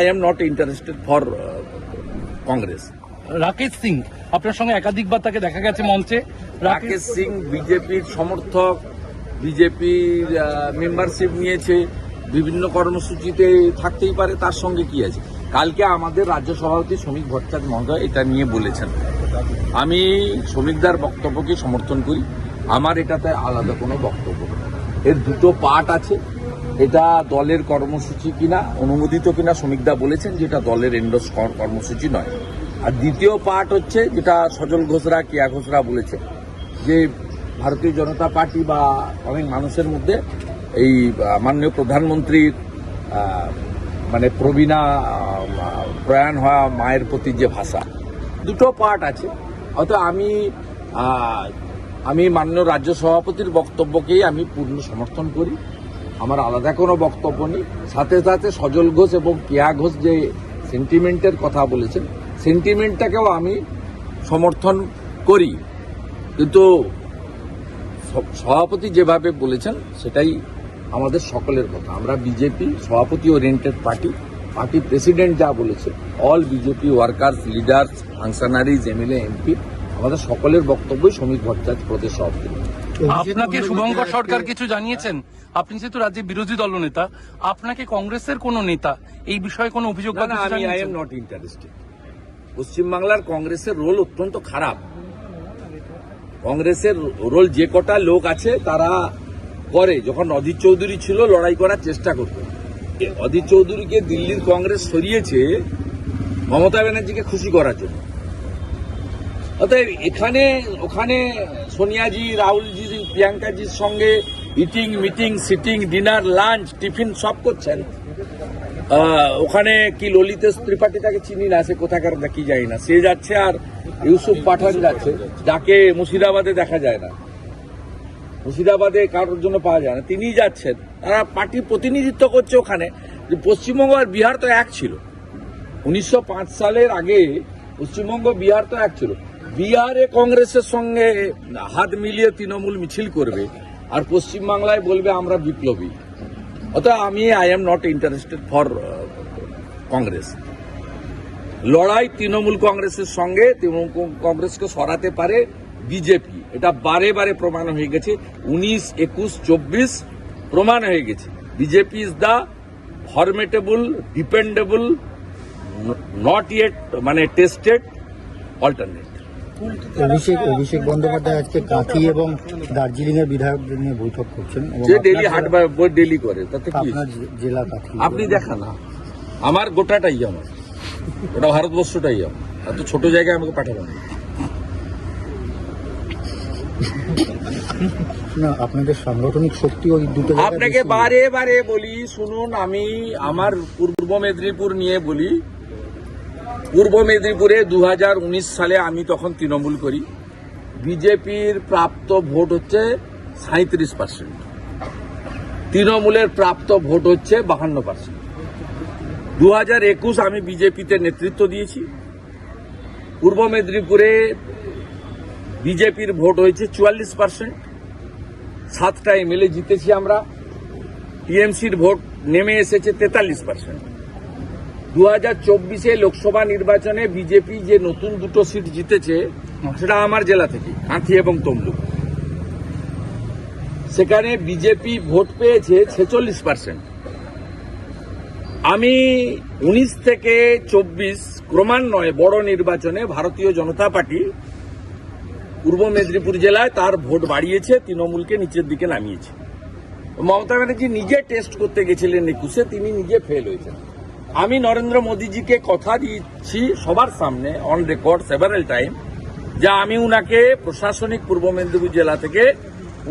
I am not interested for Congress. Rakesh Singh আপনার সঙ্গে একাধিকবার তাকে দেখা গেছে মঞ্চে। রাকেশ সিং বিজেপির সমর্থক, বিজেপির মেম্বারশিপ নিয়েছে, বিভিন্ন কর্মসূচিতে থাকতেই পারে, তার সঙ্গে কি আছে। কালকে আমাদের রাজ্য সভাপতি শ্রমিক ভট্টাচার্য মহোদয় এটা নিয়ে বলেছেন। আমি শ্রমিকদার বক্তব্যকে সমর্থন করি, আমার এটাতে আলাদা কোনো বক্তব্য নেই। এর দুটো পার্ট আছে, এটা দলের কর্মসূচি কিনা, অনুমোদিত কিনা শ্রমিকদা বলেছেন যে এটা দলের এন্ডোর্স কর্মসূচি নয়। আর দ্বিতীয় পার্ট হচ্ছে যেটা সজল ঘোষরা, কেয়া ঘোষরা বলেছে যে ভারতীয় জনতা পার্টি বা অনেক মানুষের মধ্যে এই মাননীয় প্রধানমন্ত্রীর মানে প্রবীণা প্রয়াণ হওয়া মায়ের প্রতি যে ভাষা, দুটো পার্ট আছে। হয়তো আমি মাননীয় রাজ্য সভাপতির বক্তব্যকেই আমি পূর্ণ সমর্থন করি, আমার আলাদা কোনো বক্তব্য নেই। সাথে সাথে সজল ঘোষ এবং কেয়া ঘোষ যে সেন্টিমেন্টের কথা বলেছেন, সেন্টিমেন্টটাকেও আমি সমর্থন করি, কিন্তু সভাপতি যেভাবে বলেছেন সেটাই আমাদের সকলের কথা। আমরা বিজেপি সভাপতি ওরিয়েন্টেড পার্টি, পার্টি প্রেসিডেন্ট যা বলেছে, all BJP workers, leaders, functionaries, MLA, MP, আমাদের সকলের বক্তব্যই শ্রমিক ভট্টাচার্য প্রদেশ সভাপতি। আপনাকে শুভঙ্কর সরকার কিছু জানিয়েছেন? আপনি যেহেতু রাজ্যের বিরোধী দলনেতা, আপনাকে কংগ্রেসের কোন নেতা এই বিষয়ে কোনো অভিযোগ? আমি আই এম নট ইন্টারেস্টেড। পশ্চিমবাংলার কংগ্রেসের রোল অত্যন্ত খারাপ। কংগ্রেসের রোল যে কটা লোক আছে তারা করে, যখন অধীর চৌধুরী ছিল লড়াই করার চেষ্টা করত। অধীর চৌধুরীকে দিল্লির কংগ্রেস সরিয়েছে মমতা ব্যানার্জিকে খুশি করার জন্য। অতএব এখানে ওখানে সোনিয়াজি, রাহুলজি, প্রিয়াঙ্কাজির সঙ্গে eating, meeting, sitting, dinner, lunch, tiffin সব করছেন। ওখানে কি ললিতেশ ত্রিপাঠী, তাকে চিনি না, সে কোথাকার দেখি যায় না, সে যাচ্ছে। আর ইউসুফ পাঠান যাচ্ছে, যাকে মুর্শিদাবাদে দেখা যায় না, মুর্শিদাবাদে কারোর জন্য পাওয়া যায় না, তিনিই যাচ্ছেন। তারা পার্টি প্রতিনিধিত্ব করছে ওখানে। পশ্চিমবঙ্গ আর বিহার তো এক ছিল 1905 সালের আগে, পশ্চিমবঙ্গ বিহার তো এক ছিল। বিহারে কংগ্রেসের সঙ্গে হাত মিলিয়ে তৃণমূল মিছিল করবে, আর পশ্চিমবাংলায় বলবে আমরা বিপ্লবী। অতএব I am not interested for Congress. লড়াই তৃণমূল কংগ্রেসের সঙ্গে, তৃণমূল কংগ্রেসকে সরাতে পারে বিজেপি, এটা বারে বারে প্রমাণ হয়ে গেছে। 19, 21, 24 প্রমাণ হয়ে গেছে। BJP is the ফরমেটেবল, dependable, not yet মানে টেস্টেড অল্টারনেট। অভিষেক বন্দ্যোপাধ্যায় আজকে কাঁথি এবং দার্জিলিং এর বিধায়কদের নিয়ে বৈঠক করছেন। যে ডেলি হাট ডেলি করে, তাতে কি? জেলা কাঁথি আপনি দেখান না, আমার গোটাটাই আমার, ওটা ভারতবর্ষটাই আমার, এত ছোট জায়গায় আমাকে পাঠাবেন না। আপনাদের সাংগঠনিক শক্তি ওই দুটো। আপনাকে বারে বারে বলি, শুনুন, আমি আমার পূর্ব মেদিনীপুর নিয়ে বলি। পূর্ব মেদিনীপুরে 2019 সালে আমি তখন তৃণমূল করি, বিজেপির প্রাপ্ত ভোট হচ্ছে 37%, তৃণমূলের প্রাপ্ত ভোট হচ্ছে 52%। 2021 আমি বিজেপিতে নেতৃত্ব দিয়েছি। পূর্ব মেদিনীপুরে বিজেপির ভোট হয়েছে 44%, 7টা এমএলএ জিতেছি আমরা। টিএমসির ভোট নেমে এসেছে 43%। 2024 লোকসভা নির্বাচনে বিজেপি যে নতুন দুটো সিট জিতেছে সেটা আমার জেলা থেকে, কাঁথি এবং তমলুক। সেখানে বিজেপি ভোট পেয়েছে 46%। আমি 19 থেকে 24 ক্রমান্বয়ে বড় নির্বাচনে ভারতীয় জনতা পার্টি পূর্ব মেদিনীপুর জেলায় তার ভোট বাড়িয়েছে, তৃণমূলকে নিচের দিকে নামিয়েছে। মমতা ব্যানার্জি নিজে টেস্ট করতে গেছিলেন 21-এ, তিনি নিজে ফেল হয়েছেন। আমি নরেন্দ্র মোদীজিকে কথা দিচ্ছি সবার সামনে, অন রেকর্ড সেভারাল টাইম, যা আমি উনাকে প্রশাসনিক পূর্ব মেদিনীপুর জেলা থেকে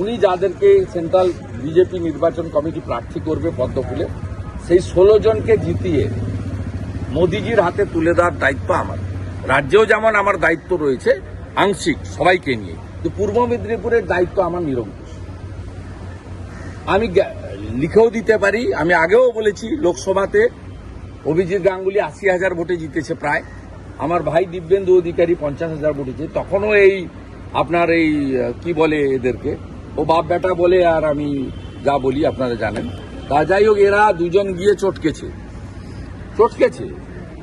উনি যাদেরকে সেন্ট্রাল বিজেপি নির্বাচন কমিটি প্রার্থী করবে পদ্মফুলে, সেই 16 জনকে জিতিয়ে মোদীজির হাতে তুলে দেওয়ার দায়িত্ব আমার। রাজ্যেও যেমন আমার দায়িত্ব রয়েছে আংশিক সবাইকে নিয়ে, তো পূর্ব মেদিনীপুরের দায়িত্ব আমার নিরঙ্কুশ। আমি লিখেও দিতে পারি, আমি আগেও বলেছি লোকসভাতে অভিজিৎ গাঙ্গুলি 80,000 ভোটে জিতেছে প্রায়, আমার ভাই দিব্যেন্দু অধিকারী 50,000 ভোটে জিতেছে। তখনও এই আপনার এই কি বলে এদেরকে, ও বাপ বেটা বলে, আর আমি যা বলি আপনারা জানেন। তা যাই হোক, এরা দুজন গিয়ে চটকেছে।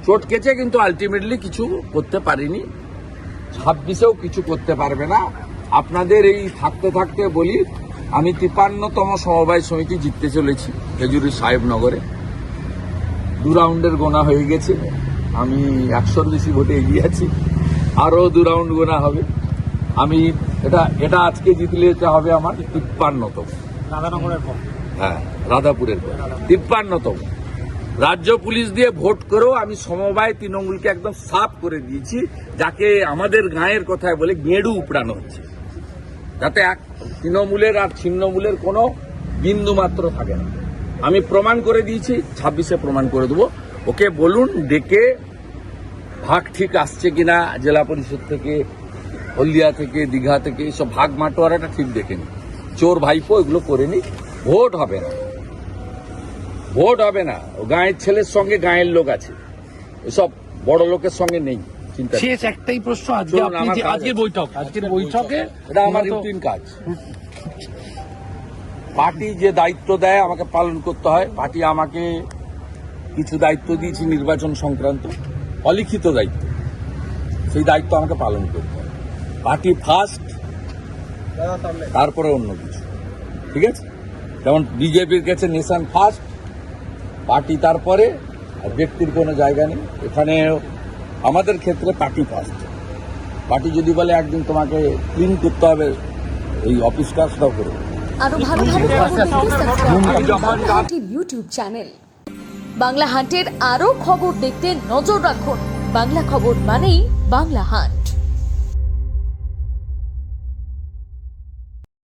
চটকেছে কিন্তু আলটিমেটলি কিছু করতে পারিনি। 26-এও কিছু করতে পারবে না। আপনাদের এই থাকতে থাকতে বলি, আমি 53তম সমবায় সমিতি জিততে চলেছি খেজুরি সাহেবনগরে। 2 রাউন্ডের গোনা হয়ে গেছে, আমি 100-র বেশি ভোটে এগিয়ে আছি, আরো 2 রাউন্ড গোনা হবে। আমি এটা আজকে জিতলে এটা হবে আমার 53তম, হ্যাঁ রাধাপুরের 53তম। রাজ্য পুলিশ দিয়ে ভোট করেও আমি সমবায় তৃণমূলকে একদম সাফ করে দিয়েছি, যাকে আমাদের গাঁয়ের কথায় বলে গেঁড়ু উপড়ানো হচ্ছে, যাতে তৃণমূলের আর ছিন্নমূলের কোনো বিন্দু মাত্র থাকে না। আমি প্রমাণ করে দিয়েছি, 26-এ প্রমাণ করে দেবো। ওকে বলুন ডেকে ভাগ ঠিক আসছে কিনা, জেলা পরিষদ থেকে, হলদিয়া থেকে, দীঘা থেকে, এইসব ভাগ মাটোয়ারাটা ঠিক দেখে নি। চোর ভাইপো এগুলো করে নি। ভোট হবে না, ভোট হবে না। ও গাঁয়ের ছেলের সঙ্গে গাঁয়ের লোক আছে, এসব বড় লোকের সঙ্গে নেই। চিন্তা শেষ একটাই প্রশ্ন, আজকে চলুন, আপনি আমার যে কাজ আজকের আছে। বৈঠকে এটা আমার রুটিন কাজ। পার্টি যে দায়িত্ব দেয় আমাকে পালন করতে হয়। পার্টি আমাকে কিছু দায়িত্ব দিয়েছে নির্বাচন সংক্রান্ত, অলিখিত দায়িত্ব, সেই দায়িত্ব আমাকে পালন করতে হয়। পার্টি ফার্স্ট, তারপরে অন্য কিছু, ঠিক আছে? যেমন বিজেপির কাছে নেশন ফার্স্ট, পার্টি তারপরে, আর ব্যক্তির কোনো জায়গা নেই এখানে। আমাদের ক্ষেত্রে পার্টি ফার্স্ট। পার্টি যদি বলে একদিন তোমাকে ক্লিন করতে হবে এই অফিস কাজটাও করে। আরো ভালো ভালো খবর দেখতে সাবস্ক্রাইব করুন বাংলা হান্টের ইউটিউব চ্যানেল। বাংলা হান্টের আরো খবর দেখতে নজর রাখুন। বাংলা খবর মানেই বাংলা হান্ট।